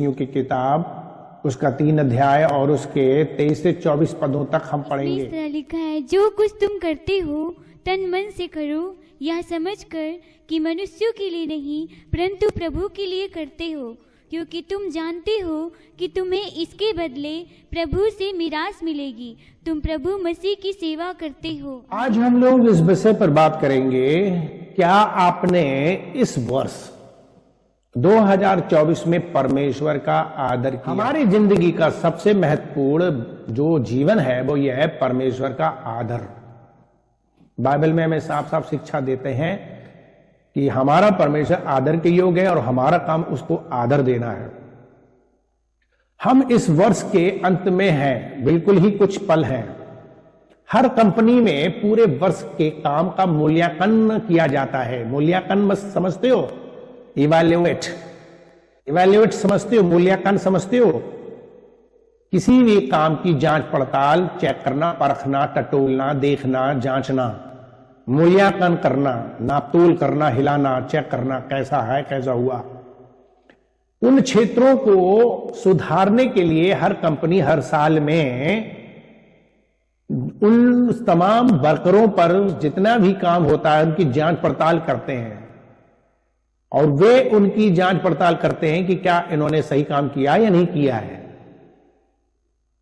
कुलुसियों की किताब, उसका 3 अध्याय और उसके 23 से 24 पदों तक हम पढ़ेंगे। इस तरह लिखा है, जो कुछ तुम करते हो तन मन से करो, यह समझकर कि मनुष्यों के लिए नहीं परंतु प्रभु के लिए करते हो, क्योंकि तुम जानते हो कि तुम्हें इसके बदले प्रभु से मीरास मिलेगी। तुम प्रभु मसीह की सेवा करते हो। आज हम लोग इस विषय पर बात करेंगे, क्या आपने इस वर्ष 2024 में परमेश्वर का आदर किया? हमारी जिंदगी का सबसे महत्वपूर्ण जो जीवन है वो यह है परमेश्वर का आदर। बाइबल में हमें साफ साफ शिक्षा देते हैं कि हमारा परमेश्वर आदर के योग्य है और हमारा काम उसको आदर देना है। हम इस वर्ष के अंत में हैं, बिल्कुल ही कुछ पल हैं। हर कंपनी में पूरे वर्ष के काम का मूल्यांकन किया जाता है। मूल्यांकन बस समझते हो, इवैल्यूएट समझते हो, मूल्यांकन समझते हो? किसी भी काम की जांच पड़ताल, चेक करना, परखना, टटोलना, देखना, जांचना, मूल्यांकन करना, नापतोल करना, हिलाना, चेक करना, कैसा है, कैसा हुआ। उन क्षेत्रों को सुधारने के लिए हर कंपनी हर साल में उन तमाम वर्करों पर जितना भी काम होता है उनकी जांच पड़ताल करते हैं, और वे उनकी जांच पड़ताल करते हैं कि क्या इन्होंने सही काम किया या नहीं किया है।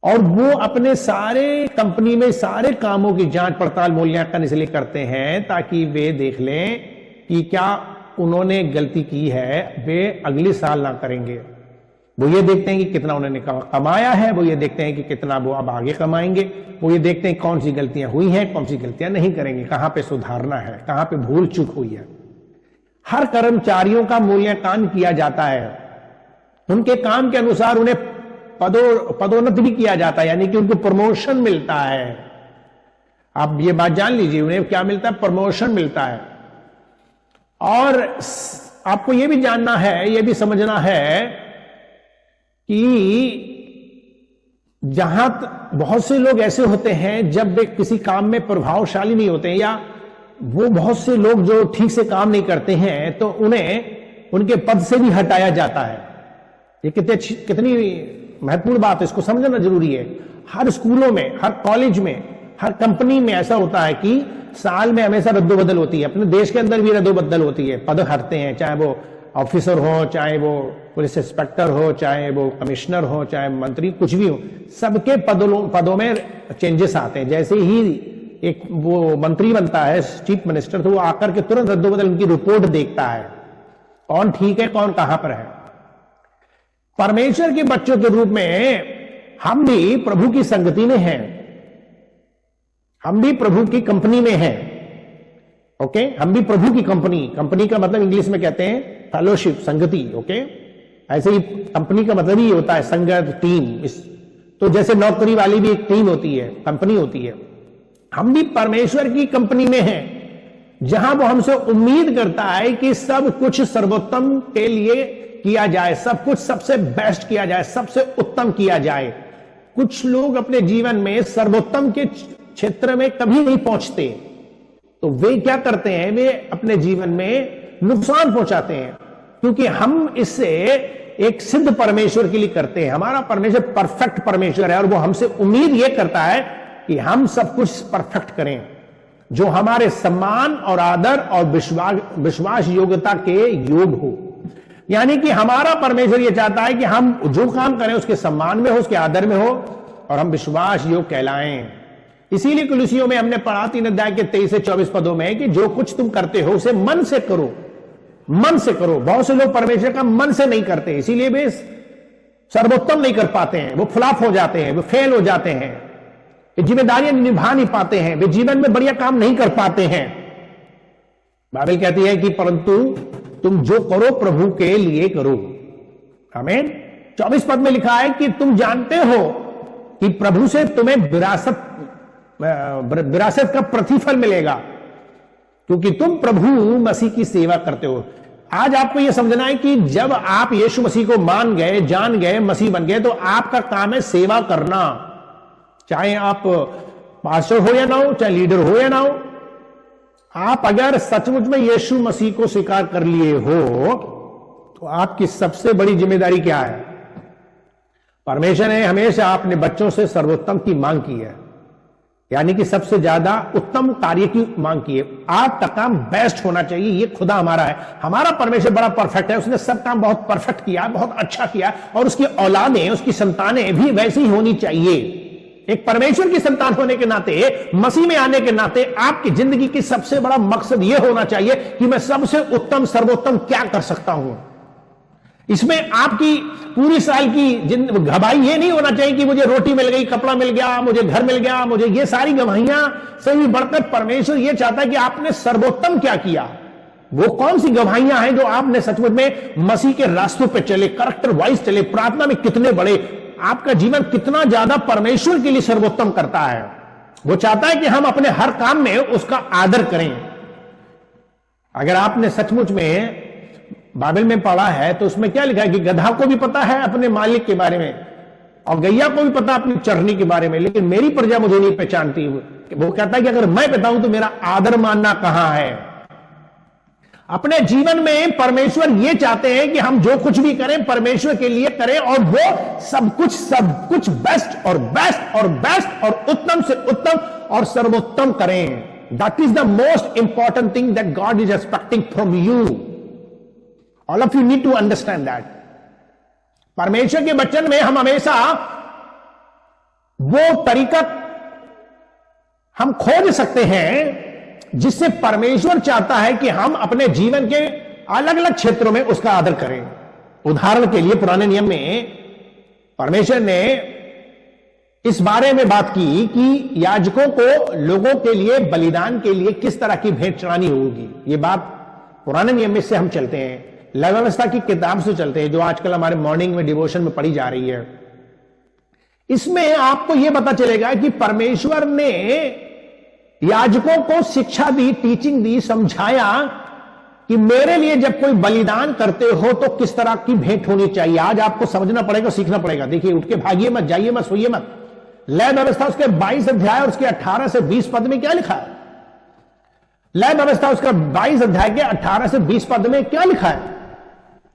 और वो अपने सारे कंपनी में सारे कामों की जांच पड़ताल मूल्यांकन इसलिए करते हैं ताकि वे देख लें कि क्या उन्होंने गलती की है, वे अगले साल ना करेंगे। वो ये देखते हैं कि कितना उन्होंने कमाया है, वो ये देखते हैं कि कितना वो अब आगे कमाएंगे, वो ये देखते हैं कौन सी गलतियां हुई हैं, कौन सी गलतियां नहीं करेंगे, कहां पे सुधारना है, कहां पे भूल चूक हुई है। हर कर्मचारियों का मूल्यांकन किया जाता है, उनके काम के अनुसार उन्हें पदोन्नति भी किया जाता है, यानी कि उनको प्रमोशन मिलता है। आप ये बात जान लीजिए, उन्हें क्या मिलता है? प्रमोशन मिलता है। और आपको यह भी जानना है, यह भी समझना है कि जहां बहुत से लोग ऐसे होते हैं जब वे किसी काम में प्रभावशाली नहीं होते हैं, या वो बहुत से लोग जो ठीक से काम नहीं करते हैं, तो उन्हें उनके पद से भी हटाया जाता है। ये कितनी महत्वपूर्ण बात है, इसको समझना जरूरी है। हर स्कूलों में, हर कॉलेज में, हर कंपनी में ऐसा होता है कि साल में हमेशा रद्दोबदल होती है। अपने देश के अंदर भी रद्दोबदल होती है, पद हटते हैं, चाहे वो ऑफिसर हो, चाहे वो पुलिस इंस्पेक्टर हो, चाहे वो कमिश्नर हो, चाहे मंत्री, कुछ भी हो, सबके पदों में चेंजेस आते हैं। जैसे ही एक वो मंत्री बनता है, चीफ मिनिस्टर, तो वो आकर के तुरंत रद्दोबदल उनकी रिपोर्ट देखता है, कौन ठीक है, कौन कहां पर है। परमेश्वर के बच्चों के रूप में हम भी प्रभु की संगति में हैं, हम भी प्रभु की कंपनी में हैं। ओके, हम भी प्रभु की कंपनी का मतलब इंग्लिश में कहते हैं फेलोशिप, संगति। ओके, ऐसे ही कंपनी का मतलब ही होता है संगत, टीम। तो जैसे नौकरी वाली भी एक टीम होती है, कंपनी होती है, हम भी परमेश्वर की कंपनी में हैं, जहां वो हमसे उम्मीद करता है कि सब कुछ सर्वोत्तम के लिए किया जाए, सब कुछ सबसे बेस्ट किया जाए, सबसे उत्तम किया जाए। कुछ लोग अपने जीवन में सर्वोत्तम के क्षेत्र में कभी नहीं पहुंचते, तो वे क्या करते हैं? वे अपने जीवन में नुकसान पहुंचाते हैं, क्योंकि हम इससे एक सिद्ध परमेश्वर के लिए करते हैं। हमारा परमेश्वर परफेक्ट परमेश्वर है, और वो हमसे उम्मीद यह करता है कि हम सब कुछ परफेक्ट करें, जो हमारे सम्मान और आदर और विश्वास योग्यता के योग हो। यानी कि हमारा परमेश्वर यह चाहता है कि हम जो काम करें उसके सम्मान में हो, उसके आदर में हो, और हम विश्वास योग्य कहलाएं। इसीलिए कुलुसियों में हमने पढ़ा 3 अध्याय के 23 से 24 पदों में कि जो कुछ तुम करते हो उसे मन से करो, मन से करो। बहुत से लोग परमेश्वर का मन से नहीं करते, इसीलिए वे सर्वोत्तम नहीं कर पाते हैं, वो फ्लॉप हो जाते हैं, वो फेल हो जाते हैं, वे जिम्मेदारियां निभा नहीं पाते हैं, वे जीवन में बढ़िया काम नहीं कर पाते हैं। बाइबल कहती है कि परंतु तुम जो करो प्रभु के लिए करो। आमीन। 24 पद में लिखा है कि तुम जानते हो कि प्रभु से तुम्हें विरासत का प्रतिफल मिलेगा, क्योंकि तुम प्रभु मसीह की सेवा करते हो। आज आपको यह समझना है कि जब आप यीशु मसीह को मान गए, जान गए, मसीह बन गए, तो आपका काम है सेवा करना। चाहे आप पास्टर हो या ना हो, चाहे लीडर हो या ना हो, आप अगर सचमुच में यीशु मसीह को स्वीकार कर लिए हो, तो आपकी सबसे बड़ी जिम्मेदारी क्या है? परमेश्वर ने हमेशा अपने बच्चों से सर्वोत्तम की मांग की है, यानी कि सबसे ज्यादा उत्तम कार्य की मांग की है। आपका काम बेस्ट होना चाहिए, ये खुदा हमारा है। हमारा परमेश्वर बड़ा परफेक्ट है, उसने सब काम बहुत परफेक्ट किया, बहुत अच्छा किया, और उसकी औलादें, उसकी संतानें भी वैसी ही होनी चाहिए। एक परमेश्वर की संतान होने के नाते, मसीह में आने के नाते आपकी जिंदगी की सबसे बड़ा मकसद यह होना चाहिए कि मैं सबसे उत्तम सर्वोत्तम क्या कर सकता हूं। इसमें आपकी पूरी साल की गवाही ये नहीं होना चाहिए कि मुझे रोटी मिल गई, कपड़ा मिल गया, मुझे घर मिल गया, मुझे ये सारी गवाहियां से भी बढ़कर परमेश्वर ये चाहता है कि आपने सर्वोत्तम क्या किया। वो कौन सी गवाहियां हैं जो आपने सचमुच में मसीह के रास्तों पे चले, करैक्टर वाइज चले, प्रार्थना में कितने बड़े, आपका जीवन कितना ज्यादा परमेश्वर के लिए सर्वोत्तम करता है। वो चाहता है कि हम अपने हर काम में उसका आदर करें। अगर आपने सचमुच में बाइबल में पढ़ा है तो उसमें क्या लिखा है कि गधा को भी पता है अपने मालिक के बारे में और गैया को भी पता अपनी चरनी के बारे में, लेकिन मेरी प्रजा मुझे नहीं पहचानती। वो कहता है कि अगर मैं बताऊं तो मेरा आदर मानना कहां है। अपने जीवन में परमेश्वर ये चाहते हैं कि हम जो कुछ भी करें परमेश्वर के लिए करें, और वो सब कुछ बेस्ट और बेस्ट और बेस्ट और उत्तम से उत्तम और सर्वोत्तम करें। That is the most important thing that God is expecting from you. All of you need to understand that. परमेश्वर के वचन में हम हमेशा वो तरीका हम खोज सकते हैं जिससे परमेश्वर चाहता है कि हम अपने जीवन के अलग अलग क्षेत्रों में उसका आदर करें। उदाहरण के लिए पुराने नियम में परमेश्वर ने इस बारे में बात की कि याजकों को लोगों के लिए बलिदान के लिए किस तरह की भेंट चढ़ानी होगी। ये बात पुराने नियम में से हम चलते हैं, लय व्यवस्था की किताब से चलते हैं, जो आजकल हमारे मॉर्निंग में डिवोशन में पढ़ी जा रही है। इसमें आपको यह पता चलेगा कि परमेश्वर ने याजकों को शिक्षा दी, टीचिंग दी, समझाया कि मेरे लिए जब कोई बलिदान करते हो तो किस तरह की भेंट होनी चाहिए। आज आपको समझना पड़ेगा, सीखना पड़ेगा। देखिए, उठ के भागिए मत, जाइए मत, सोइए मत। लय व्यवस्था उसके 22 अध्याय और उसके 18 से 20 पद में क्या लिखा है? लय व्यवस्था उसका 22 अध्याय के 18 से 20 पद में क्या लिखा है?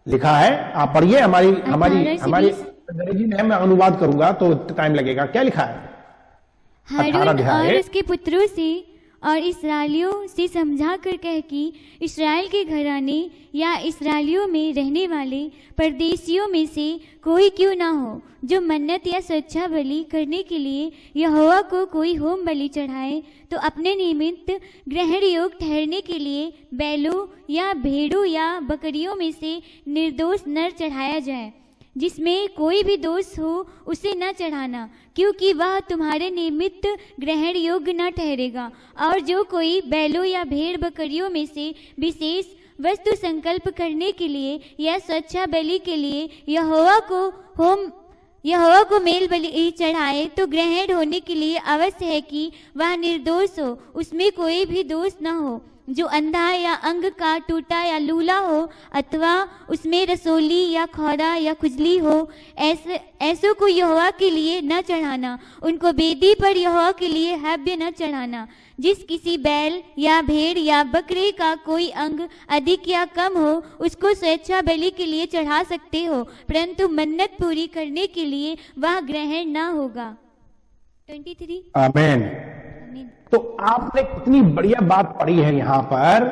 लिखा है, आप पढ़िए। हमारी अंग्रेजी में मैं अनुवाद करूंगा तो टाइम लगेगा। क्या लिखा है? हारून और उसके पुत्रों से और इस्राएलियों से समझा कर कह कि इस्राएल के घराने या इस्राएलियों में रहने वाले परदेशियों में से कोई क्यों ना हो जो मन्नत या स्वेच्छा बलि करने के लिए यहोवा को कोई होम बलि चढ़ाए, तो अपने निमित्त ग्रहण योग ठहरने के लिए बैलों या भेड़ों या बकरियों में से निर्दोष नर चढ़ाया जाए। जिसमें कोई भी दोष हो उसे न चढ़ाना, क्योंकि वह तुम्हारे निमित्त ग्रहण योग्य न ठहरेगा। और जो कोई बैलों या भेड़ बकरियों में से विशेष वस्तु संकल्प करने के लिए या स्वेच्छा बलि के लिए यहोवा को मेल बलि चढ़ाए, तो ग्रहण होने के लिए अवश्य है कि वह निर्दोष हो, उसमें कोई भी दोष न हो। जो अंधा या अंग का टूटा या लूला हो, अथवा उसमें रसोली या खौरा या खुजली हो, ऐसों को यहोवा के लिए न चढ़ाना। उनको वेदी पर यहोवा के लिए हव्य न चढ़ाना। जिस किसी बैल या भेड़ या बकरे का कोई अंग अधिक या कम हो, उसको स्वेच्छा बलि के लिए चढ़ा सकते हो, परंतु मन्नत पूरी करने के लिए वह ग्रहण न होगा। 23। आमीन। तो आपने कितनी बढ़िया बात पढ़ी है यहां पर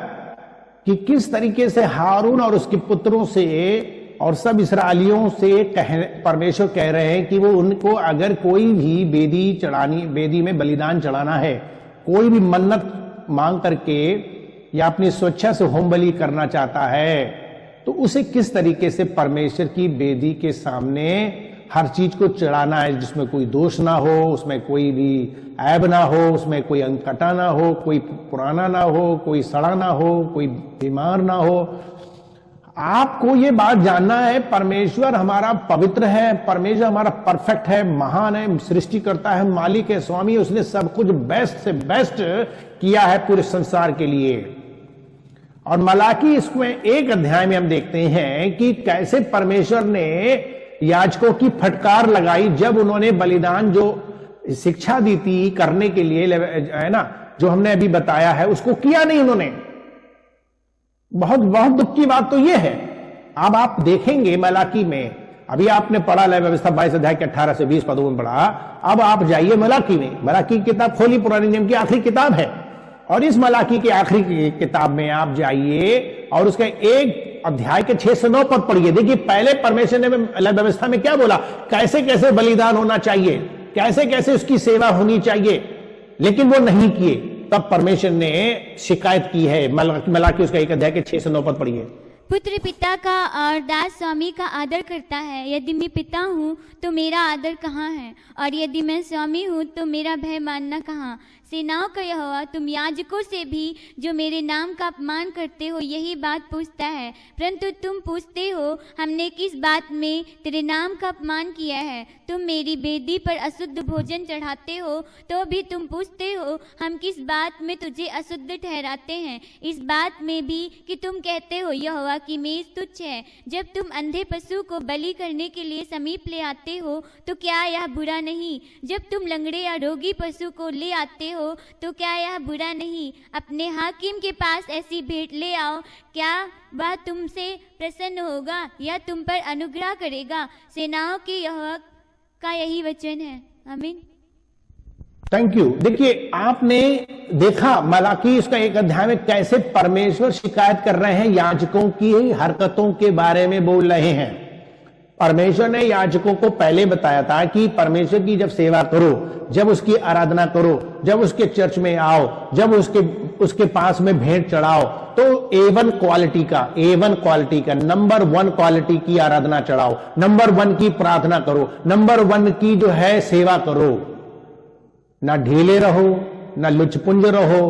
कि किस तरीके से हारून और उसके पुत्रों से और सब इस्राएलियों से परमेश्वर कह रहे हैं कि वो उनको अगर कोई भी वेदी में बलिदान चढ़ाना है, कोई भी मन्नत मांग करके या अपनी स्वेच्छा से होम बलि करना चाहता है, तो उसे किस तरीके से परमेश्वर की वेदी के सामने हर चीज को चढ़ाना है, जिसमें कोई दोष ना हो, उसमें कोई भी ऐब ना हो, उसमें कोई अंग कटा ना हो, कोई पुराना ना हो, कोई सड़ा ना हो, कोई बीमार ना हो। आपको ये बात जानना है, परमेश्वर हमारा पवित्र है, परमेश्वर हमारा परफेक्ट है, महान है, सृष्टि करता है, मालिक है, स्वामी, उसने सब कुछ बेस्ट से बेस्ट किया है पूरे संसार के लिए। और मलाकी इसमें 1 अध्याय में हम देखते हैं कि कैसे परमेश्वर ने याजकों की फटकार लगाई जब उन्होंने बलिदान जो शिक्षा दी थी करने के लिए, है ना, जो हमने अभी बताया है, उसको किया नहीं उन्होंने। बहुत बहुत दुख की बात तो यह है। अब आप देखेंगे मलाकी में अभी आपने पढ़ा लय व्यवस्था 22 अध्याय के 18 से 20 पदों में पढ़ा। अब आप जाइए मलाकी में, मलाकी की किताब खोली, पुराने नियम की आखिरी किताब है, और इस मलाकी की आखिरी किताब में आप जाइए और उसका एक अध्याय के 6 से 9 पद पढ़िए। देखिए पहले परमेश्वर ने लय व्यवस्था में क्या बोला, कैसे कैसे बलिदान होना चाहिए, कैसे कैसे उसकी सेवा होनी चाहिए, लेकिन वो नहीं किए। तब परमेश्वर ने शिकायत की है। मलाकी उसका 1 अध्याय के 6 से 9 पद पढ़िए। पुत्र पिता का और दास स्वामी का आदर करता है। यदि मैं पिता हूँ तो मेरा आदर कहाँ है, और यदि मैं स्वामी हूँ तो मेरा भय मानना कहाँ। सेनाओं का यहोवा तुम याजकों से भी जो मेरे नाम का अपमान करते हो यही बात पूछता है। परंतु तुम पूछते हो हमने किस बात में तेरे नाम का अपमान किया है। तुम मेरी वेदी पर अशुद्ध भोजन चढ़ाते हो तो भी तुम पूछते हो हम किस बात में तुझे अशुद्ध ठहराते हैं। इस बात में भी कि तुम कहते हो यहोवा की मेज तुच्छ है। जब तुम अंधे पशु को बलि करने के लिए समीप ले आते हो तो क्या यह बुरा नहीं। जब तुम लंगड़े या रोगी पशु को ले आते हो तो क्या यह बुरा नहीं। अपने हाकिम के पास ऐसी भेंट ले आओ, क्या वह तुमसे प्रसन्न होगा या तुम पर अनुग्रह करेगा। सेनाओं के यहोवा का यही वचन है। आमीन। Thank you. देखिए आपने देखा मलाकी उसका 1 अध्याय में कैसे परमेश्वर शिकायत कर रहे हैं, याजकों की हरकतों के बारे में बोल रहे हैं। परमेश्वर ने याजकों को पहले बताया था कि परमेश्वर की जब सेवा करो, जब उसकी आराधना करो, जब उसके चर्च में आओ, जब उसके पास में भेंट चढ़ाओ तो A1 क्वालिटी का नंबर 1 क्वालिटी की आराधना चढ़ाओ, नंबर 1 की प्रार्थना करो, नंबर 1 की जो है सेवा करो। ना ढीले रहो, ना लुचपुंज रहो,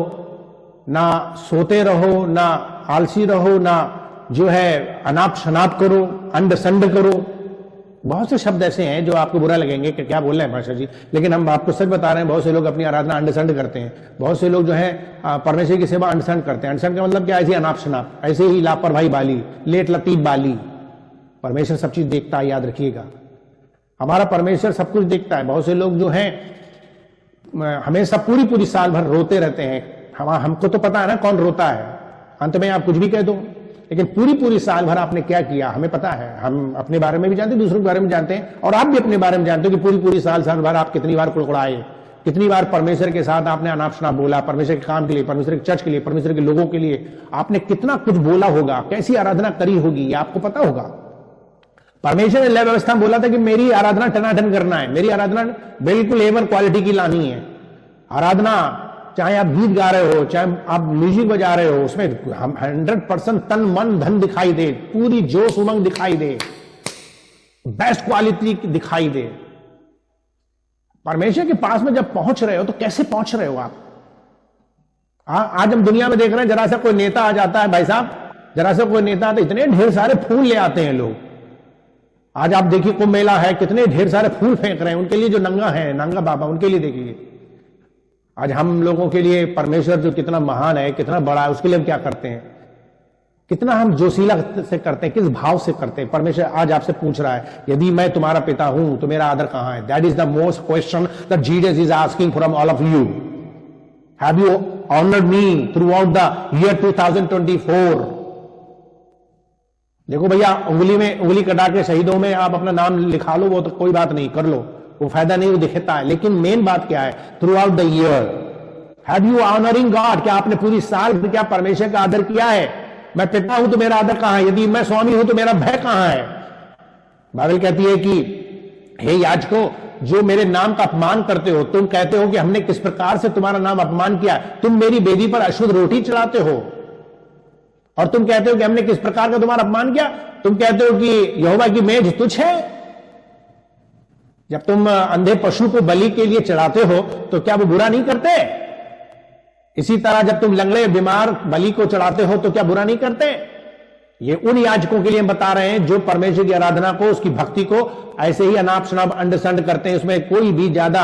ना सोते रहो, ना आलसी रहो, ना जो है अनाप शनाप करो, अंड संड करो। बहुत से शब्द ऐसे हैं जो आपको बुरा लगेंगे कि क्या बोल रहे हैं भाषा जी, लेकिन हम आपको सच बता रहे हैं। बहुत से लोग अपनी आराधना अंडसंड करते हैं, बहुत से लोग जो है परमेश्वर की सेवा अंडसंड करते हैं। अंडसंड का मतलब क्या, ऐसे अनाप शनाप, ऐसे ही लापरवाही बाली, लेट लतीफ बाली। परमेश्वर सब चीज देखता है, याद रखिएगा। हमारा परमेश्वर सब कुछ देखता है। बहुत से लोग जो है हमेशा पूरी साल भर रोते रहते हैं। हमको तो पता है ना कौन रोता है, अंत में आप कुछ भी कह दो, लेकिन पूरी साल भर आपने क्या किया हमें पता है। हम अपने बारे में भी जानते हैं, दूसरों के बारे में जानते हैं, और आप भी अपने बारे में जानते हो कि पूरी साल भर आप कितनी बार कुड़कुड़ाए, कितनी बार परमेश्वर के साथ आपने अनाप शनाप बोला, परमेश्वर के काम के लिए, परमेश्वर के चर्च के लिए, परमेश्वर के लोगों के लिए आपने कितना कुछ बोला होगा, कैसी आराधना करी होगी, ये आपको पता होगा। परमेश्वर ने लय व्यवस्था में बोला था कि मेरी आराधना टनाटन करना है, मेरी आराधना बिल्कुल A1 क्वालिटी की लानी है। आराधना चाहे आप गीत गा रहे हो, चाहे आप म्यूजिक बजा रहे हो, उसमें 100% तन मन धन दिखाई दे, पूरी जोश उमंग दिखाई दे, बेस्ट क्वालिटी दिखाई दे। परमेश्वर के पास में जब पहुंच रहे हो तो कैसे पहुंच रहे हो आप? आज हम दुनिया में देख रहे हैं, जरा सा कोई नेता आ जाता है, भाई साहब जरा सा कोई नेता आता, इतने ढेर सारे फूल ले आते हैं लोग। आज आप देखिए कुंभ मेला है, कितने ढेर सारे फूल फेंक रहे हैं उनके लिए जो नंगा है, नंगा बाबा, उनके लिए देखिए। आज हम लोगों के लिए परमेश्वर जो कितना महान है, कितना बड़ा है, उसके लिए हम क्या करते हैं, कितना हम जोशीला से करते हैं, किस भाव से करते हैं। परमेश्वर आज आपसे पूछ रहा है, यदि मैं तुम्हारा पिता हूं तो मेरा आदर कहां है? That is the most question that Jesus is asking from all of you. Have you honoured me through out the year 2024? देखो भैया, उंगली कटा के शहीदों में आप अपना नाम लिखा लो, वो तो कोई बात नहीं, कर लो, वो फायदा नहीं, वो दिखता है। लेकिन मेन बात क्या है, through out the year have you honouring God? क्या आपने पूरी साल क्या परमेश्वर का आदर किया है? मैं पिता हूं तो मेरा आदर कहां है? यदि मैं स्वामी हूं तो मेरा भय कहां है? बाइबल कहती है कि हे याजकों, जो मेरे नाम का अपमान करते हो, तुम कहते हो कि हमने किस प्रकार से तुम्हारा नाम अपमान किया, तुम मेरी वेदी पर अशुद्ध रोटी चढ़ाते हो, और तुम कहते हो कि हमने किस प्रकार का तुम्हारा अपमान किया। तुम कहते हो कि यहोवा की मेज तुच्छ है। जब तुम अंधे पशु को बलि के लिए चढ़ाते हो तो क्या वो बुरा नहीं करते? इसी तरह जब तुम लंगड़े बीमार बलि को चढ़ाते हो तो क्या बुरा नहीं करते? ये उन याजकों के लिए हम बता रहे हैं जो परमेश्वर की आराधना को, उसकी भक्ति को ऐसे ही अनाप शनाप अंडसंड करते हैं। उसमें कोई भी ज्यादा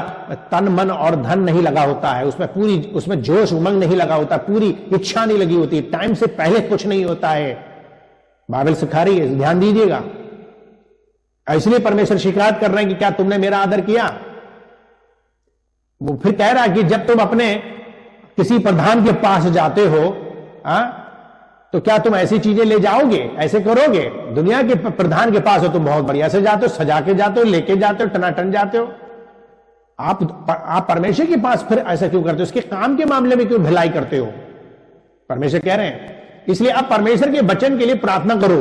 तन मन और धन नहीं लगा होता है, उसमें जोश उमंग नहीं लगा होता, पूरी इच्छा नहीं लगी होती, टाइम से पहले कुछ नहीं होता है। बाइबल सिखा रही है, ध्यान दीजिएगा। इसलिए परमेश्वर शिकायत कर रहे हैं कि क्या तुमने मेरा आदर किया? वो फिर कह रहा है कि जब तुम अपने किसी प्रधान के पास जाते हो तो क्या तुम ऐसी चीजें ले जाओगे, ऐसे करोगे? दुनिया के प्रधान के पास हो, तुम बहुत बढ़िया से जाते हो, सजा के जाते हो, लेके जाते हो, टनाटन जाते हो। आप परमेश्वर के पास फिर ऐसा क्यों करते हो? उसके काम के मामले में क्यों ढिलाई करते हो? परमेश्वर कह रहे हैं, इसलिए आप परमेश्वर के वचन के लिए प्रार्थना करो,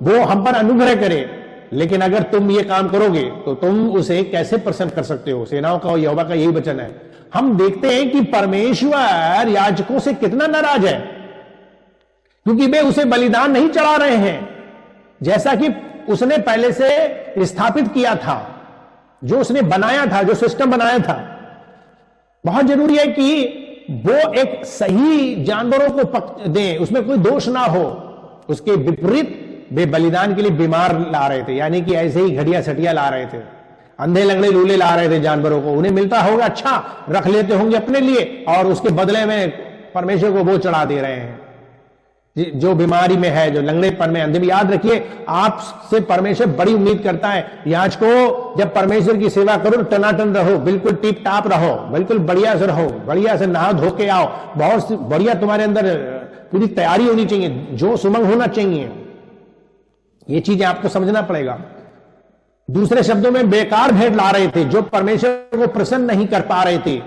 वो हम पर अनुग्रह करे। लेकिन अगर तुम ये काम करोगे तो तुम उसे कैसे प्रसन्न कर सकते हो? सेनाओं का और यहोवा का यही वचन है। हम देखते हैं कि परमेश्वर याजकों से कितना नाराज है, क्योंकि वे उसे बलिदान नहीं चढ़ा रहे हैं जैसा कि उसने पहले से स्थापित किया था, जो उसने बनाया था, जो सिस्टम बनाया था। बहुत जरूरी है कि वो एक सही जानवरों को दें, उसमें कोई दोष ना हो। उसके विपरीत वे बलिदान के लिए बीमार ला रहे थे, यानी कि ऐसे ही घड़िया सटिया ला रहे थे, अंधे लंगड़े लूले ला रहे थे जानवरों को। उन्हें मिलता होगा, अच्छा रख लेते होंगे अपने लिए, और उसके बदले में परमेश्वर को वो चढ़ा दे रहे हैं जो बीमारी में है, जो लंगड़ेपन में, अंधे में। याद रखिए, आपसे परमेश्वर बड़ी उम्मीद करता है। याजकों, जब परमेश्वर की सेवा करो तो टनाटन रहो, बिल्कुल टिप टाप रहो, बिल्कुल बढ़िया से रहो, बढ़िया से नहा धो के आओ, बहुत बढ़िया तुम्हारे अंदर पूरी तैयारी होनी चाहिए, जोश उमंग होना चाहिए। ये चीजें आपको समझना पड़ेगा। दूसरे शब्दों में बेकार भेंट ला रहे थे, जो परमेश्वर को प्रसन्न नहीं कर पा रहे थे,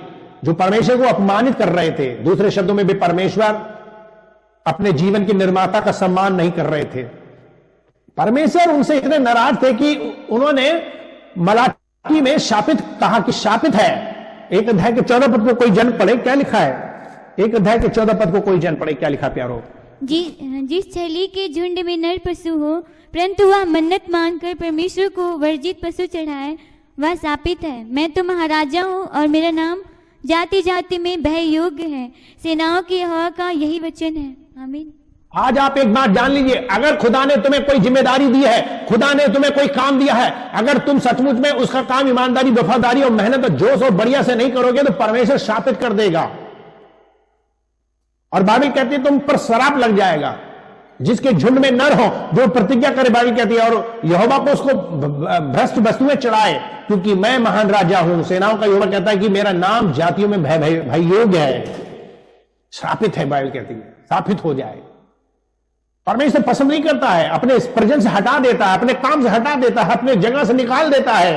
जो परमेश्वर को अपमानित कर रहे थे। दूसरे शब्दों में वे परमेश्वर अपने जीवन के निर्माता का सम्मान नहीं कर रहे थे। परमेश्वर उनसे इतने नाराज थे कि उन्होंने मलाकी में शापित कहा कि शापित है। 1 अध्याय के 14 पद को कोई जन पढ़े, क्या लिखा है? 1 अध्याय के 14 पद को कोई जन पढ़े, क्या लिखा प्यारो? जिस छली के झुंड में नर पशु हो, परंतु वह मन्नत मानकर परमेश्वर को वर्जित पशु चढ़ाए, वह शापित है। मैं तो महाराजा हूँ और मेरा नाम जाति जाति में भय योग्य है। सेनाओं के यहोवा का यही वचन है। आमीन। आज आप एक बात जान लीजिए, अगर खुदा ने तुम्हें कोई जिम्मेदारी दी है, खुदा ने तुम्हें कोई काम दिया है, अगर तुम सचमुच में उसका काम ईमानदारी, वफादारी और मेहनत और जोश और बढ़िया से नहीं करोगे तो परमेश्वर शापित कर देगा। और बाइबल कहती है तुम पर श्राप लग जाएगा। जिसके झुंड में नर हो, जो प्रतिज्ञा करे, बाइबल कहती है, और यहोवा को उसको भ्रष्ट वस्तुएं चढ़ाए, क्योंकि मैं महान राजा हूं। सेनाओं का यहोवा कहता है कि मेरा नाम जातियों में भय योग्य है, श्रापित है। बाइबल कहती है शापित हो जाए। परमेश्वर पसंद नहीं करता है, अपने प्रेजेंस से हटा देता है, अपने काम से हटा देता है, अपने जगह से निकाल देता है।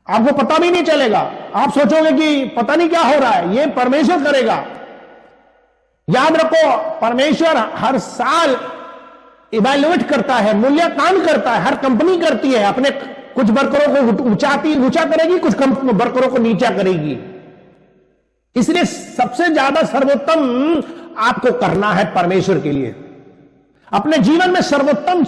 आपको पता भी नहीं चलेगा, आप सोचोगे कि पता नहीं क्या हो रहा है, ये परमेश्वर करेगा। याद रखो, परमेश्वर हर साल इवैल्यूएट करता है, मूल्यांकन करता है। हर कंपनी करती है, अपने कुछ वर्करों को ऊंचा करेगी, कुछ वर्करों को नीचा करेगी। इसलिए सबसे ज्यादा सर्वोत्तम आपको करना है परमेश्वर के लिए। अपने जीवन में सर्वोत्तम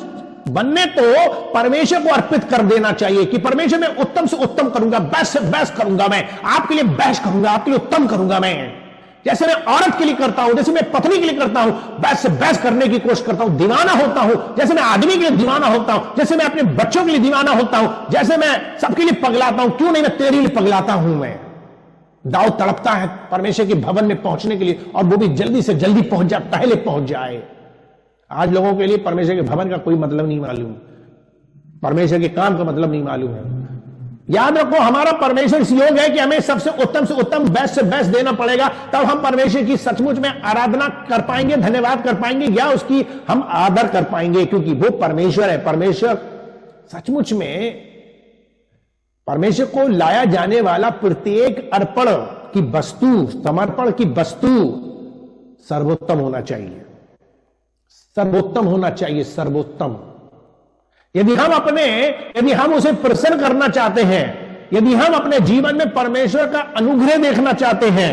बनने को परमेश्वर को अर्पित कर देना चाहिए कि परमेश्वर मैं उत्तम से उत्तम करूंगा, बेस्ट से बेस्ट करूंगा, मैं आपके लिए बेस्ट करूंगा, आपके लिए उत्तम करूंगा। मैं जैसे मैं औरत के लिए करता हूं, जैसे मैं पत्नी के लिए करता हूं, बेस्ट से बेस्ट करने की कोशिश करता हूं, दीवाना होता हूं। जैसे मैं आदमी के लिए दीवाना होता हूं, जैसे मैं अपने बच्चों के लिए दीवाना होता हूं, जैसे मैं सबके लिए पगलाता हूं, क्यों नहीं मैं तेरे लिए पगलाता हूं। मैं दाऊद तड़पता है परमेश्वर के भवन में पहुंचने के लिए, और वो भी जल्दी से जल्दी पहुंच जाए, पहले पहुंच जाए। आज लोगों के लिए परमेश्वर के भवन का कोई मतलब नहीं मालूम, परमेश्वर के काम का मतलब नहीं मालूम है। याद रखो, हमारा परमेश्वर इस योग है कि हमें सबसे उत्तम बेस्ट से बेस्ट देना पड़ेगा, तब हम परमेश्वर की सचमुच में आराधना कर पाएंगे, धन्यवाद कर पाएंगे, या उसकी हम आदर कर पाएंगे, क्योंकि वो परमेश्वर है। परमेश्वर सचमुच में, परमेश्वर को लाया जाने वाला प्रत्येक अर्पण की वस्तु, समर्पण की वस्तु सर्वोत्तम होना चाहिए, सर्वोत्तम होना चाहिए, सर्वोत्तम। यदि हम उसे प्रसन्न करना चाहते हैं, यदि हम अपने जीवन में परमेश्वर का अनुग्रह देखना चाहते हैं,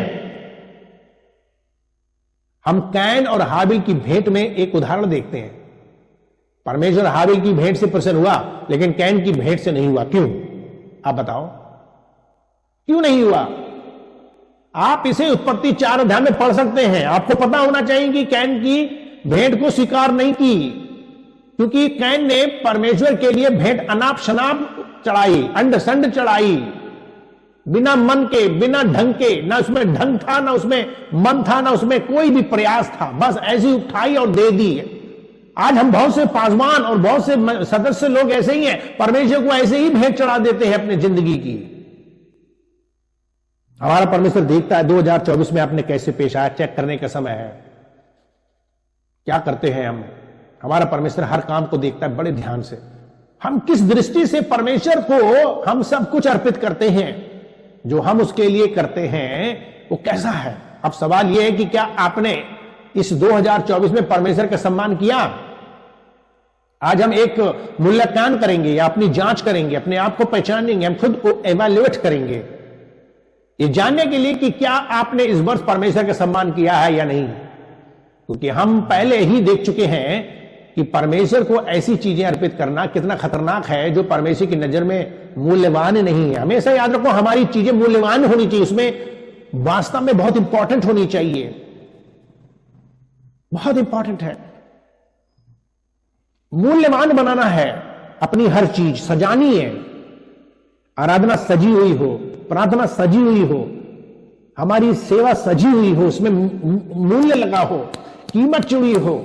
हम कैन और हाबिल की भेंट में एक उदाहरण देखते हैं। परमेश्वर हाबिल की भेंट से प्रसन्न हुआ, लेकिन कैन की भेंट से नहीं हुआ। क्यों? आप बताओ, क्यों नहीं हुआ? आप इसे उत्पत्ति 4 अध्याय में पढ़ सकते हैं। आपको पता होना चाहिए कि कैन की भेंट को स्वीकार नहीं की, क्योंकि कैन ने परमेश्वर के लिए भेंट अनाप शनाप चढ़ाई, अंड संड चढ़ाई, बिना मन के, बिना ढंग के। ना उसमें ढंग था, ना उसमें मन था, ना उसमें कोई भी प्रयास था, बस ऐसी उठाई और दे दी। आज हम बहुत से पासवान और बहुत से सदस्य लोग ऐसे ही हैं, परमेश्वर को ऐसे ही भेंट चढ़ा देते हैं अपनी जिंदगी की। हमारा परमेश्वर देखता है 2024 में आपने कैसे पेश आया, चेक करने का समय है। क्या करते हैं हम? हमारा परमेश्वर हर काम को देखता है बड़े ध्यान से। हम किस दृष्टि से परमेश्वर को हम सब कुछ अर्पित करते हैं, जो हम उसके लिए करते हैं वो कैसा है। अब सवाल यह है कि क्या आपने इस 2024 में परमेश्वर का सम्मान किया? आज हम एक मूल्यांकन करेंगे या अपनी जांच करेंगे, अपने आप को पहचानेंगे, हम खुद को एवेल्युएट करेंगे ये जानने के लिए कि क्या आपने इस वर्ष परमेश्वर का सम्मान किया है या नहीं। क्योंकि हम पहले ही देख चुके हैं कि परमेश्वर को ऐसी चीजें अर्पित करना कितना खतरनाक है जो परमेश्वर की नजर में मूल्यवान नहीं है। हमेशा याद रखो, हमारी चीजें मूल्यवान होनी चाहिए, उसमें वास्तव में बहुत इंपॉर्टेंट होनी चाहिए, बहुत इंपॉर्टेंट है। मूल्यवान बनाना है, अपनी हर चीज सजानी है, आराधना सजी हुई हो, प्रार्थना सजी हुई हो, हमारी सेवा सजी हुई हो, उसमें मूल्य लगा हो, कीमत जुड़ी हो,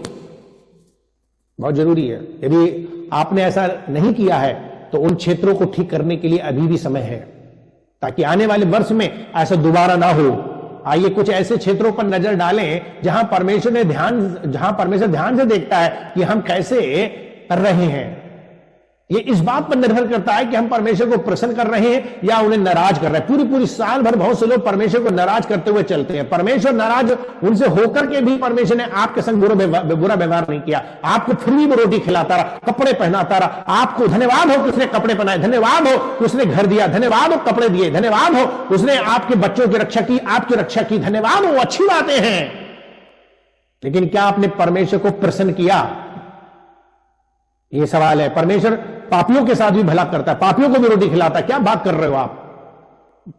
बहुत जरूरी है। यदि आपने ऐसा नहीं किया है तो उन क्षेत्रों को ठीक करने के लिए अभी भी समय है, ताकि आने वाले वर्ष में ऐसा दोबारा ना हो। आइए कुछ ऐसे क्षेत्रों पर नजर डालें जहां परमेश्वर ध्यान से देखता है कि हम कैसे कर रहे हैं। ये इस बात पर निर्भर करता है कि हम परमेश्वर को प्रसन्न कर रहे हैं या उन्हें नाराज कर रहे हैं। पूरी साल भर बहुत से लोग परमेश्वर को नाराज करते हुए चलते हैं। परमेश्वर नाराज उनसे होकर के भी परमेश्वर ने आपके संग बुरा व्यवहार नहीं किया, आपको फिर भी वो रोटी खिलाता रहा, कपड़े पहनाता रहा। आपको धन्यवाद हो कि उसने कपड़े पहनाए, धन्यवाद हो कि उसने घर दिया, धन्यवाद हो कपड़े दिए, धन्यवाद हो उसने आपके बच्चों की रक्षा की, आपकी रक्षा की, धन्यवाद हो, अच्छी बातें हैं। लेकिन क्या आपने परमेश्वर को प्रसन्न किया? यह सवाल है। परमेश्वर पापियों के साथ भी भला करता है, पापियों को भी रोटी खिलाता है। क्या बात कर रहे हो आप?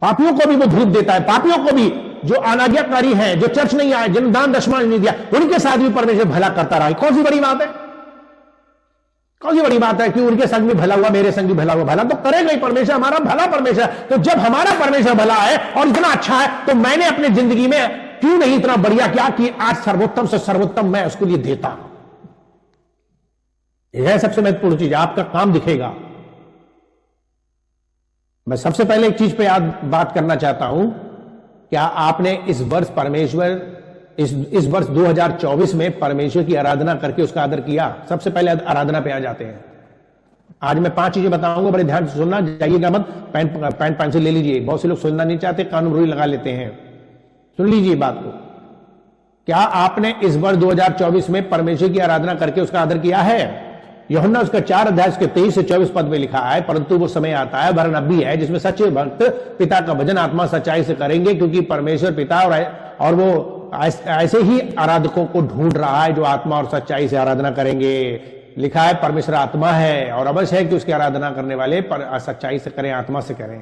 पापियों को भी वो धूप देता है, पापियों को भी, जो अनाज्ञाकारी हैं, जो चर्च नहीं आए, जिन्होंने दान दशमांश नहीं दिया, उनके साथ भी परमेश्वर भला करता रहा। कौन सी बड़ी बात है? कौन सी बड़ी बात है कि उनके संग भी भला हुआ, मेरे संग भी भला हुआ? भला तो करेगा ही परमेश्वर, हमारा भला परमेश्वर। तो जब हमारा परमेश्वर भला है और इतना अच्छा है, तो मैंने अपनी जिंदगी में क्यों नहीं इतना बढ़िया किया कि आज सर्वोत्तम से सर्वोत्तम मैं उसके लिए देता। यह है सबसे महत्वपूर्ण चीज, आपका काम दिखेगा। मैं सबसे पहले एक चीज पे बात करना चाहता हूं, क्या आपने इस वर्ष इस वर्ष 2024 में परमेश्वर की आराधना करके उसका आदर किया? सबसे पहले आराधना पे आ जाते हैं। आज मैं 5 चीजें बताऊंगा, बड़े ध्यान से सुनना, जाइएगा मत, पेन पेंसिल ले लीजिए। बहुत से लोग सुनना नहीं चाहते, कानून रूई लगा लेते हैं। सुन लीजिए बात को। क्या आपने इस वर्ष 2024 में परमेश्वर की आराधना करके उसका आदर किया है? यूहन्ना उसका 4 अध्याय के 23 से 24 पद में लिखा है, परंतु वो समय आता है, वरन अब भी है, जिसमें सच्चे भक्त पिता का भजन आत्मा सच्चाई से करेंगे, क्योंकि परमेश्वर पिता और वो ऐसे ही आराधकों को ढूंढ रहा है जो आत्मा और सच्चाई से आराधना करेंगे। लिखा है परमेश्वर आत्मा है और अवश्य है कि उसकी आराधना करने वाले सच्चाई से करें, आत्मा से करें।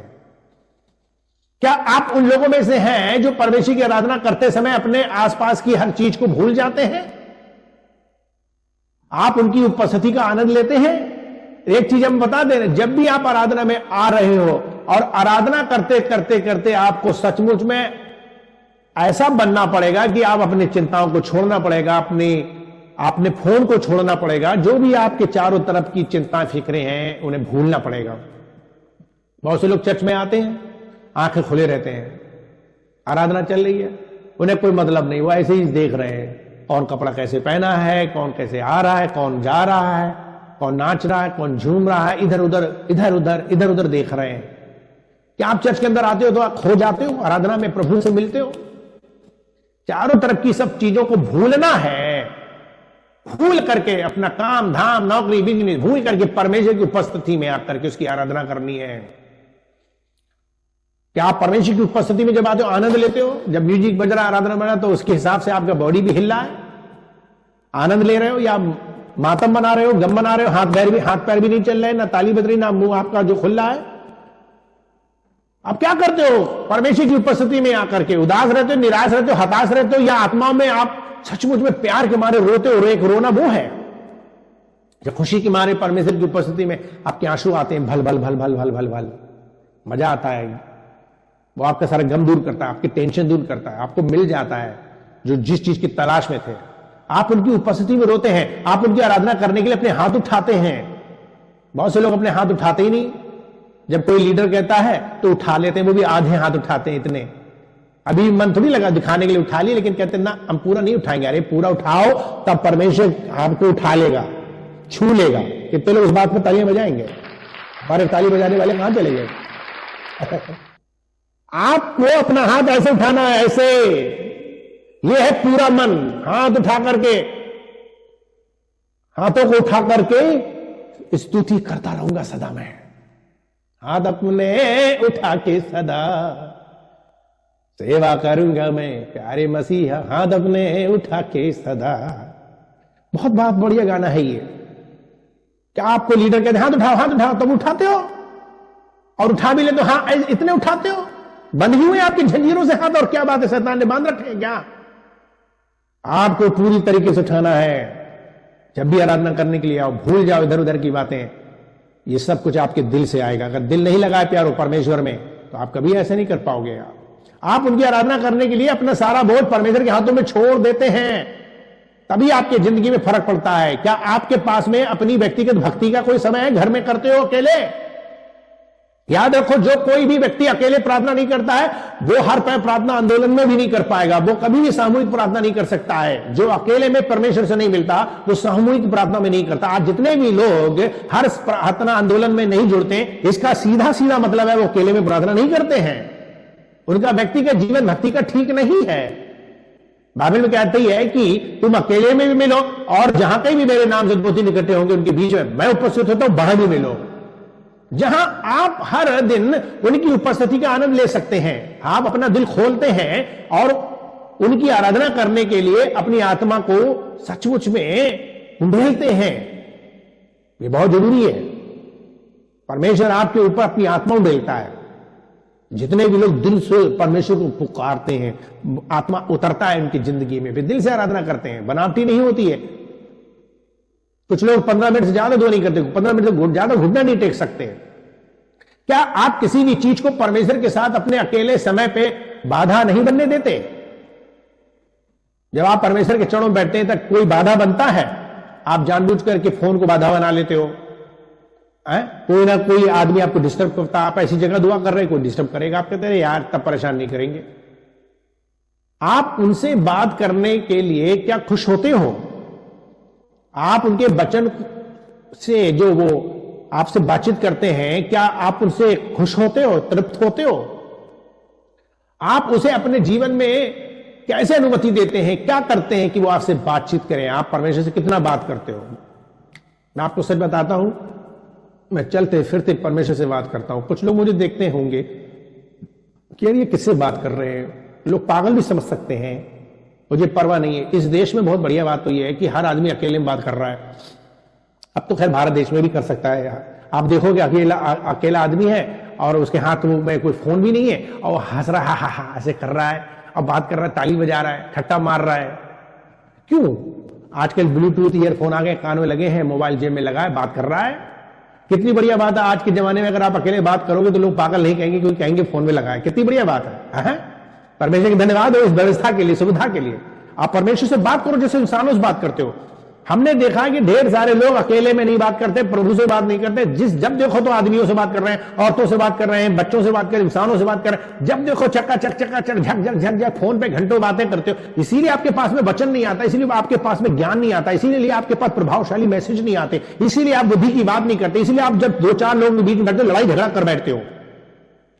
क्या आप उन लोगों में से हैं जो परमेश्वर की आराधना करते समय अपने आसपास की हर चीज को भूल जाते हैं? आप उनकी उपस्थिति का आनंद लेते हैं? एक चीज हम बता दें, जब भी आप आराधना में आ रहे हो और आराधना करते करते करते आपको सचमुच में ऐसा बनना पड़ेगा कि आप अपनी चिंताओं को छोड़ना पड़ेगा, अपने फोन को छोड़ना पड़ेगा, जो भी आपके चारों तरफ की चिंताएं फिक्रें हैं उन्हें भूलना पड़ेगा। बहुत से लोग चर्च में आते हैं, आंखें खुले रहते हैं, आराधना चल रही है, उन्हें कोई मतलब नहीं, वो ऐसे ही देख रहे हैं कौन कपड़ा कैसे पहना है, कौन कैसे आ रहा है, कौन जा रहा है, कौन नाच रहा है, कौन झूम रहा है, इधर उधर देख रहे हैं। क्या आप चर्च के अंदर आते हो तो आप खो जाते हो, आराधना में प्रभु से मिलते हो? चारों तरफ की सब चीजों को भूलना है, भूल करके अपना काम धाम नौकरी बिजनेस भूल करके परमेश्वर की उपस्थिति में आकर के उसकी आराधना करनी है। क्या आप परमेश्वर की उपस्थिति में जब आते हो आनंद लेते हो? जब म्यूजिक बज रहा है, आराधना बना, तो उसके हिसाब से आपका बॉडी भी हिल रहा है, आनंद ले रहे हो, या मातम बना रहे हो, गम बना रहे हो, हाथ पैर भी नहीं चल रहे, ना ताली बज रही, ना मुंह आपका जो खुल रहा है? आप क्या करते हो परमेश्वर की उपस्थिति में आकर के? उदास रहते हो, निराश रहते हो, हताश रहते हो, या आत्मा में आप सचमुच में प्यार के मारे रोते हो? एक रोना वो है जब खुशी के मारे परमेश्वर की उपस्थिति में आपके आंसू आते हैं, भल भल भल भल भल भल भल, मजा आता है। वो आपका सारा गम दूर करता है, आपकी टेंशन दूर करता है, आपको मिल जाता है जो जिस चीज की तलाश में थे। आप उनकी उपस्थिति में रोते हैं, आप उनकी आराधना करने के लिए अपने हाथ उठाते हैं। बहुत से लोग अपने हाथ उठाते ही नहीं, जब कोई लीडर कहता है तो उठा लेते हैं, वो भी आधे हाथ उठाते हैं, इतने अभी मन थोड़ी लगा दिखाने के लिए उठा लिया, लेकिन कहते ना हम पूरा नहीं उठाएंगे। अरे पूरा उठाओ, तब परमेश्वर आपको उठा लेगा, छू लेगा। कितने लोग इस बात पर तालियां बजाएंगे? हमारे ताली बजाने वाले कहां चले गए? आपको अपना हाथ ऐसे उठाना है, ऐसे। यह है पूरा मन। हाथ उठा करके, हाथों को उठा करके स्तुति करता रहूंगा सदा मैं। हाथ अपने उठा के सदा सेवा करूंगा मैं, प्यारे मसीहा हाथ अपने उठा के सदा। बहुत बहुत बढ़िया गाना है ये। क्या आपको लीडर कहते हाथ उठाओ, हाथ उठाओ, तुम उठाते हो? और उठा भी ले तो हाँ इतने उठाते हो? बंध ही हुए आपकी जंजीरों से हाथ, और क्या बात है, शैतान ने बांध रखे हैं क्या? आपको पूरी तरीके से उठाना है। जब भी आराधना करने के लिए आओ, भूल जाओ इधर उधर की बातें। ये सब कुछ आपके दिल से आएगा। अगर दिल नहीं लगाए प्यारो परमेश्वर में, तो आप कभी ऐसे नहीं कर पाओगे। आप उनकी आराधना करने के लिए अपना सारा बोझ परमेश्वर के हाथों में छोड़ देते हैं, तभी आपकी जिंदगी में फर्क पड़ता है। क्या आपके पास में अपनी व्यक्तिगत भक्ति का कोई समय है? घर में करते हो अकेले? याद रखो, जो कोई भी व्यक्ति अकेले प्रार्थना नहीं करता है, वो हर प्रार्थना आंदोलन में भी नहीं कर पाएगा। वो कभी भी सामूहिक प्रार्थना नहीं कर सकता है। जो अकेले में परमेश्वर से नहीं मिलता, वो सामूहिक प्रार्थना में नहीं करता। आज जितने भी लोग हर प्रार्थना आंदोलन में नहीं जुड़ते, इसका सीधा सीधा मतलब है वो अकेले में प्रार्थना नहीं करते हैं। उनका व्यक्तिगत जीवन भक्ति का ठीक नहीं है। बाइबल में कहती है कि तुम अकेले में भी मिलो, और जहां कहीं भी मेरे नाम से दो तीन इकट्ठे होंगे उनके बीच में मैं उपस्थित होता हूं, वहां भी मिलो। जहां आप हर दिन उनकी उपस्थिति का आनंद ले सकते हैं। आप अपना दिल खोलते हैं और उनकी आराधना करने के लिए अपनी आत्मा को सचमुच में उंडेलते हैं। ये बहुत जरूरी है। परमेश्वर आपके ऊपर अपनी आत्मा उंडेलता है। जितने भी लोग दिल से परमेश्वर को पुकारते हैं, आत्मा उतरता है उनकी जिंदगी में, वे दिल से आराधना करते हैं, बनावटी नहीं होती है। कुछ लोग 15 मिनट से ज्यादा दो नहीं करते, 15 मिनट से ज्यादा घुटना नहीं टेक सकते। क्या आप किसी भी चीज को परमेश्वर के साथ अपने अकेले समय पे बाधा नहीं बनने देते? जब आप परमेश्वर के चरणों में बैठते हैं तक कोई बाधा बनता है? आप जानबूझ करके फोन को बाधा बना लेते हो। कोई ना कोई आदमी आपको डिस्टर्ब करता, आप ऐसी जगह दुआ कर रहे हैं, कोई डिस्टर्ब करेगा, आप कहते हैं यार तब परेशान नहीं करेंगे। आप उनसे बात करने के लिए क्या खुश होते हो? आप उनके वचन से जो वो आपसे बातचीत करते हैं, क्या आप उनसे खुश होते हो, तृप्त होते हो? आप उसे अपने जीवन में कैसे अनुमति देते हैं, क्या करते हैं कि वो आपसे बातचीत करें? आप परमेश्वर से कितना बात करते हो? मैं आपको सच बताता हूं, मैं चलते फिरते परमेश्वर से बात करता हूं। कुछ लोग मुझे देखते होंगे कि यार ये किससे बात कर रहे हैं, लोग पागल भी समझ सकते हैं, मुझे परवाह नहीं है। इस देश में बहुत बढ़िया बात तो यह है कि हर आदमी अकेले में बात कर रहा है। अब तो खैर भारत देश में भी कर सकता है। आप देखोगे अकेला आदमी है और उसके हाथ में कोई फोन भी नहीं है और हंस रहा है, हा ऐसे कर रहा है और बात कर रहा है, ताली बजा रहा है, ठट्टा मार रहा है। क्यों? आजकल ब्लूटूथ ईयरफोन आ गए, कान में लगे हैं, मोबाइल जेब में लगा है, बात कर रहा है। कितनी बढ़िया बात है। आज के जमाने में अगर आप अकेले बात करोगे तो लोग पागल नहीं कहेंगे, क्योंकि कहेंगे फोन में लगा है। कितनी बढ़िया बात है। परमेश्वर की धन्यवाद हो इस व्यवस्था के लिए, सुविधा के लिए। आप परमेश्वर से बात करो जैसे इंसानों से बात करते हो। हमने देखा है कि ढेर सारे लोग अकेले में नहीं बात करते, प्रभु से बात नहीं करते। जब देखो तो आदमियों से बात कर रहे हैं, औरतों से बात कर रहे हैं, बच्चों से बात कर रहे हैं, इंसानों से बात कर रहे हैं। जब देखो चक्का चक झक झक झक झक फोन पे घंटों बातें करते हो। इसीलिए आपके पास में वचन नहीं आता, इसीलिए आपके पास में ज्ञान नहीं आता, इसीलिए आपके पास प्रभावशाली मैसेज नहीं आते, इसीलिए आप बुद्धि की बात नहीं करते, इसीलिए आप जब 2-4 लोगों के बीच में बैठते लड़ाई झगड़ा कर बैठते हो,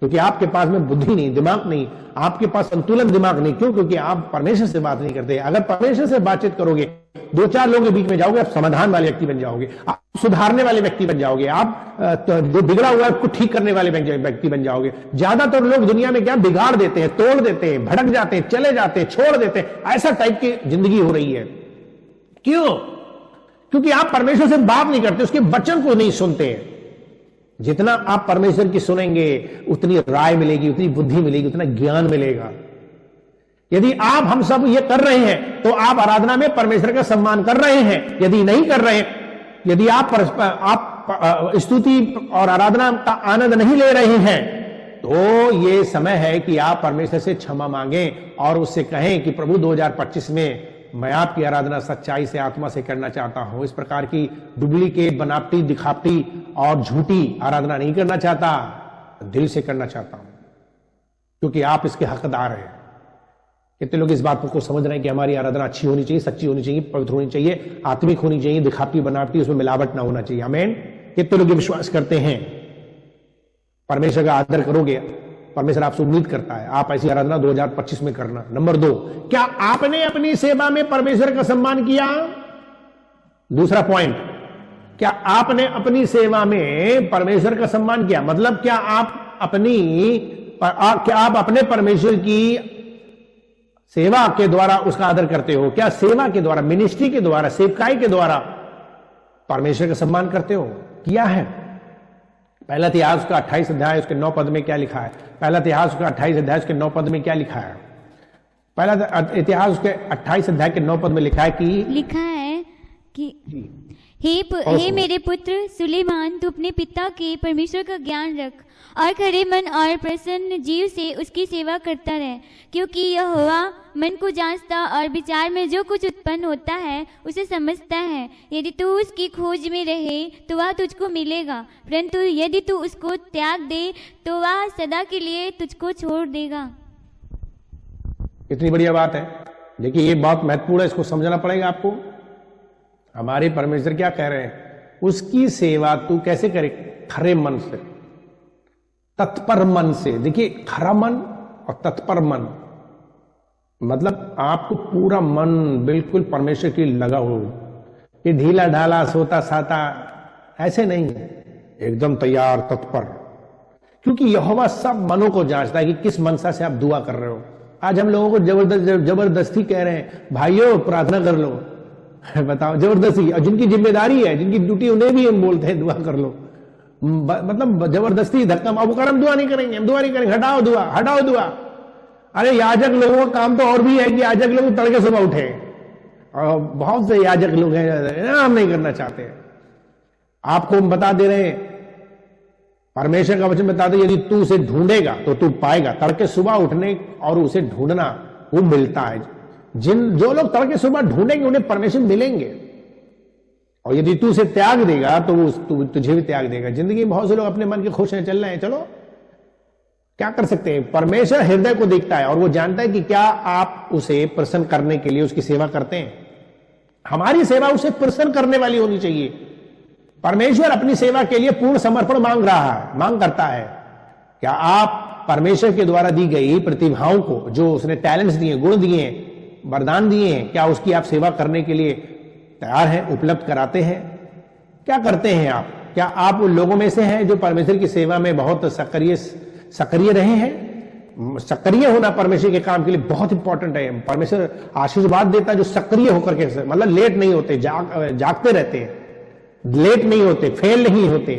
क्योंकि आपके पास में बुद्धि नहीं, दिमाग नहीं, आपके पास संतुलन दिमाग नहीं। क्यों? क्योंकि आप परमेश्वर से बात नहीं करते। अगर परमेश्वर से बातचीत करोगे, 2-4 लोगों के बीच में जाओगे, आप समाधान वाले व्यक्ति बन जाओगे, आप सुधारने वाले व्यक्ति बन जाओगे, आप जो बिगड़ा हुआ है उसको ठीक करने वाले व्यक्ति बन जाओगे। ज्यादातर लोग दुनिया में क्या बिगाड़ देते हैं, तोड़ देते हैं, भड़क जाते हैं, चले जाते हैं, छोड़ देते हैं। ऐसा टाइप की जिंदगी हो रही है। क्यों? क्योंकि आप परमेश्वर से बात नहीं करते, उसके वचन को नहीं सुनते हैं। जितना आप परमेश्वर की सुनेंगे उतनी राय मिलेगी, उतनी बुद्धि मिलेगी, उतना ज्ञान मिलेगा। यदि आप हम सब ये कर रहे हैं तो आप आराधना में परमेश्वर का सम्मान कर रहे हैं। यदि नहीं कर रहे, यदि आप स्तुति और आराधना का आनंद नहीं ले रहे हैं, तो ये समय है कि आप परमेश्वर से क्षमा मांगें और उससे कहें कि प्रभु 2025 में मैं आपकी आराधना सच्चाई से, आत्मा से करना चाहता हूं। इस प्रकार की डुप्लीकेट, बनावटी, दिखावटी और झूठी आराधना नहीं करना चाहता, दिल से करना चाहता हूं, क्योंकि आप इसके हकदार हैं। कितने लोग इस बात को समझ रहे हैं कि हमारी आराधना अच्छी होनी चाहिए, सच्ची होनी चाहिए, पवित्र होनी चाहिए, आत्मिक होनी चाहिए, दिखावटी बनावटी, उसमें मिलावट ना होना चाहिए। आमीन। कितने लोग विश्वास करते हैं परमेश्वर का आदर करोगे, परमेश्वर आपसे उम्मीद करता है आप ऐसी आराधना 2025 में करना। नंबर 2, क्या आपने अपनी सेवा में परमेश्वर का सम्मान किया? दूसरा पॉइंट, क्या आपने अपनी सेवा में परमेश्वर का सम्मान किया? मतलब क्या आप अपने परमेश्वर की सेवा के द्वारा उसका आदर करते हो? क्या सेवा के द्वारा, मिनिस्ट्री के द्वारा, सेवकाई के द्वारा परमेश्वर का सम्मान करते हो? किया है? पहला इतिहास का 28 अध्याय उसके 9 पद में क्या लिखा है? पहला इतिहास का 28 अध्याय उसके 9 पद में क्या लिखा है? पहला इतिहास उसके 28 अध्याय के 9 पद में लिखा है कि हे मेरे पुत्र सुलेमान, तू अपने पिता के परमेश्वर का ज्ञान रख और खरे मन और प्रसन्न जीव से उसकी सेवा करता रहे, क्योंकि यहोवा मन को जांचता और विचार में जो कुछ उत्पन्न होता है उसे समझता है। यदि तू उसकी खोज में रहे तो वह तुझको मिलेगा, परंतु यदि तू उसको त्याग दे तो वह सदा के लिए तुझको छोड़ देगा। कितनी बढ़िया बात है। देखिए ये बात महत्वपूर्ण है, इसको समझना पड़ेगा आपको। हमारे परमेश्वर क्या कह रहे हैं? उसकी सेवा तू कैसे करे? खरे मन से, तत्पर मन से। देखिए खरा मन और तत्पर मन मतलब आपको पूरा मन बिल्कुल परमेश्वर की लगा हो। ये ढीला ढाला सोता साता ऐसे नहीं है, एकदम तैयार तत्पर, क्योंकि यहोवा सब मनों को जांचता है कि किस मनसा से आप दुआ कर रहे हो। आज हम लोगों को जबरदस्ती कह रहे हैं भाइयों प्रार्थना कर लो, बताओ जबरदस्ती। और जिनकी जिम्मेदारी है, जिनकी ड्यूटी, उन्हें भी हम बोलते हैं दुआ कर लो, मतलब जबरदस्ती धक्का। अब हम दुआ नहीं करेंगे, हम दुआ नहीं करेंगे, हटाओ दुआ, हटाओ दुआ। अरे याजक लोगों का काम तो और भी है कि याजक लोग तड़के सुबह उठे, और बहुत से याजक लोग हैं हम नहीं करना चाहते। आपको हम बता दे रहे हैं, परमेश्वर का वचन बता दे, यदि तू उसे ढूंढेगा तो तू पाएगा। तड़के सुबह उठने और उसे ढूंढना वो मिलता है। जो लोग तड़के सुबह ढूंढेंगे उन्हें परमेश्वर मिलेंगे, और यदि तू उसे त्याग देगा तो वो तुझे भी त्याग देगा। जिंदगी में बहुत से लोग अपने मन के खुश हैं, चल रहे हैं, चलो क्या कर सकते हैं। परमेश्वर हृदय को देखता है और वो जानता है कि क्या आप उसे प्रसन्न करने के लिए उसकी सेवा करते हैं। हमारी सेवा उसे प्रसन्न करने वाली होनी चाहिए। परमेश्वर अपनी सेवा के लिए पूर्ण समर्पण मांग करता है। क्या आप परमेश्वर के द्वारा दी गई प्रतिभाओं को, जो उसने टैलेंट्स दिए, गुण दिए, वरदान दिए हैं, क्या उसकी आप सेवा करने के लिए तैयार हैं, उपलब्ध कराते हैं? क्या करते हैं आप? क्या आप उन लोगों में से हैं जो परमेश्वर की सेवा में बहुत सक्रिय रहे हैं? सक्रिय होना परमेश्वर के काम के लिए बहुत इंपॉर्टेंट है। परमेश्वर आशीर्वाद देता है जो सक्रिय होकर के, मतलब लेट नहीं होते, जागते रहते हैं, लेट नहीं होते, फेल नहीं होते।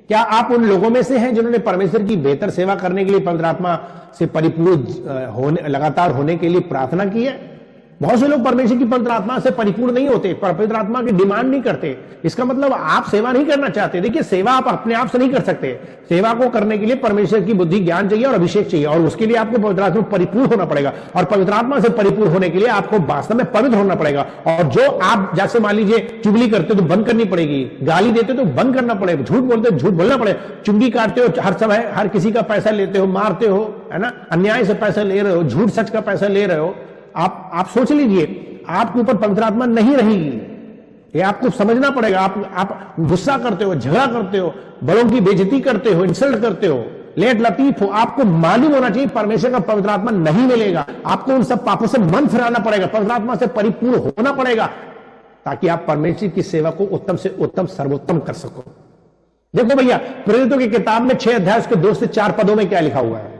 क्या आप उन लोगों में से हैं जिन्होंने परमेश्वर की बेहतर सेवा करने के लिए पवित्र आत्मा से परिपूर्ण लगातार होने के लिए प्रार्थना की है? बहुत से लोग परमेश्वर की पवित्र आत्मा से परिपूर्ण नहीं होते, पवित्र आत्मा की डिमांड नहीं करते। इसका मतलब आप सेवा नहीं करना चाहते। देखिए सेवा आप अपने आप से नहीं कर सकते। सेवा को करने के लिए परमेश्वर की बुद्धि, ज्ञान चाहिए और अभिषेक चाहिए, और उसके लिए आपको पवित्र आत्मा परिपूर्ण होना पड़ेगा। और पवित्र आत्मा से परिपूर्ण होने के लिए आपको वास्तव में पवित्र होना पड़ेगा। और जो आप जैसे मान लीजिए चुगली करते हो तो बंद करनी पड़ेगी, गाली देते हो तो बंद करना पड़ेगा, झूठ बोलते हो झूठ बोलना पड़ेगा, चुंगी काटते हो हर समय, हर किसी का पैसा लेते हो, मारते हो, है ना, अन्याय से पैसा ले रहे हो, झूठ सच का पैसा ले रहे हो, आप सोच लीजिए आपके ऊपर पवित्र आत्मा नहीं रहेगी। ये आपको समझना पड़ेगा। आप गुस्सा करते हो, झगड़ा करते हो, बड़ों की बेइज्जती करते हो, इंसल्ट करते हो, लेट लतीफ हो, आपको मालूम होना चाहिए परमेश्वर का पवित्र आत्मा नहीं मिलेगा। आपको उन सब पापों से मन फिराना पड़ेगा, पवित्र आत्मा से परिपूर्ण होना पड़ेगा, ताकि आप परमेश्वर की सेवा को उत्तम से उत्तम, सर्वोत्तम कर सको। देखो भैया, प्रेरितों की किताब में 6 अध्याय उसके 2 से 4 पदों में क्या लिखा हुआ है?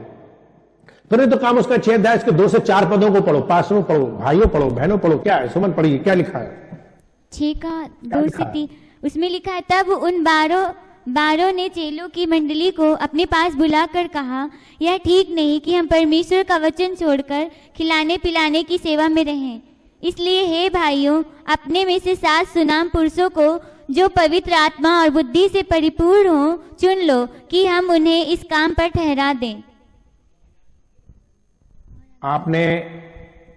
प्रेरितों काम उसका 6 अध्याय उसके 2 से 4 पदों को पढ़ो। पास्टरों पढ़ो, भाइयों पढ़ो, बहनों पढ़ो। क्या है सुमन, पढ़िए क्या लिखा है? 6 का 2 से 3 उसमें लिखा है, तब उन बारों ने चेलों की मंडली को अपने पास बुलाकर कहा, यह ठीक नहीं कि हम परमेश्वर का वचन छोड़कर खिलाने पिलाने की सेवा में रहें। इसलिए हे भाइयों, अपने में से 7 सुनाम पुरुषों को जो पवित्र आत्मा और बुद्धि से परिपूर्ण हो चुन लो, कि हम उन्हें इस काम पर ठहरा दें। आपने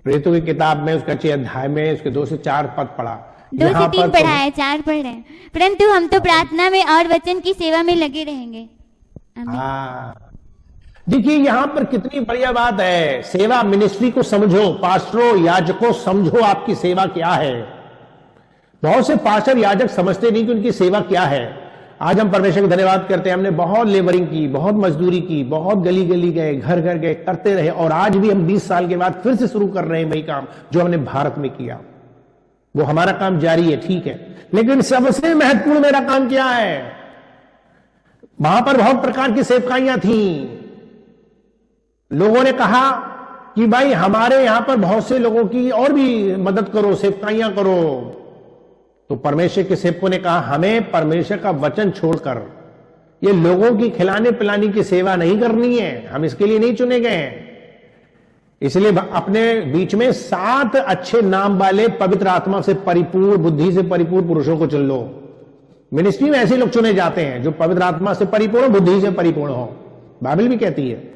प्रेरितों की किताब में उसका 6 अध्याय में उसके 2 से 4 पद पढ़ा, 2 से 3 पढ़ा है, 4 पढ़ रहे हैं, परंतु हम तो प्रार्थना में और वचन की सेवा में लगे रहेंगे। देखिए यहां पर कितनी बढ़िया बात है। सेवा मिनिस्ट्री को समझो, पास्टरों याजकों समझो आपकी सेवा क्या है। बहुत से पास्टर याजक समझते नहीं कि उनकी सेवा क्या है। आज हम परमेश्वर का धन्यवाद करते हैं, हमने बहुत लेबरिंग की, बहुत मजदूरी की, बहुत गली गली गए, घर घर गए, करते रहे, और आज भी हम 20 साल के बाद फिर से शुरू कर रहे हैं वही काम जो हमने भारत में किया। वो हमारा काम जारी है, ठीक है, लेकिन सबसे महत्वपूर्ण मेरा काम क्या है? वहां पर बहुत प्रकार की सेवकाइयां थी। लोगों ने कहा कि भाई हमारे यहां पर बहुत से लोगों की और भी मदद करो, सेवकाइयां करो। तो परमेश्वर के सेवकों ने कहा हमें परमेश्वर का वचन छोड़कर ये लोगों की खिलाने पिलाने की सेवा नहीं करनी है, हम इसके लिए नहीं चुने गए हैं। इसलिए अपने बीच में 7 अच्छे नाम वाले पवित्र आत्मा से परिपूर्ण, बुद्धि से परिपूर्ण पुरुषों को चुन लो। मिनिस्ट्री में ऐसे लोग चुने जाते हैं जो पवित्र आत्मा से परिपूर्ण, बुद्धि से परिपूर्ण हो। बाइबल भी कहती है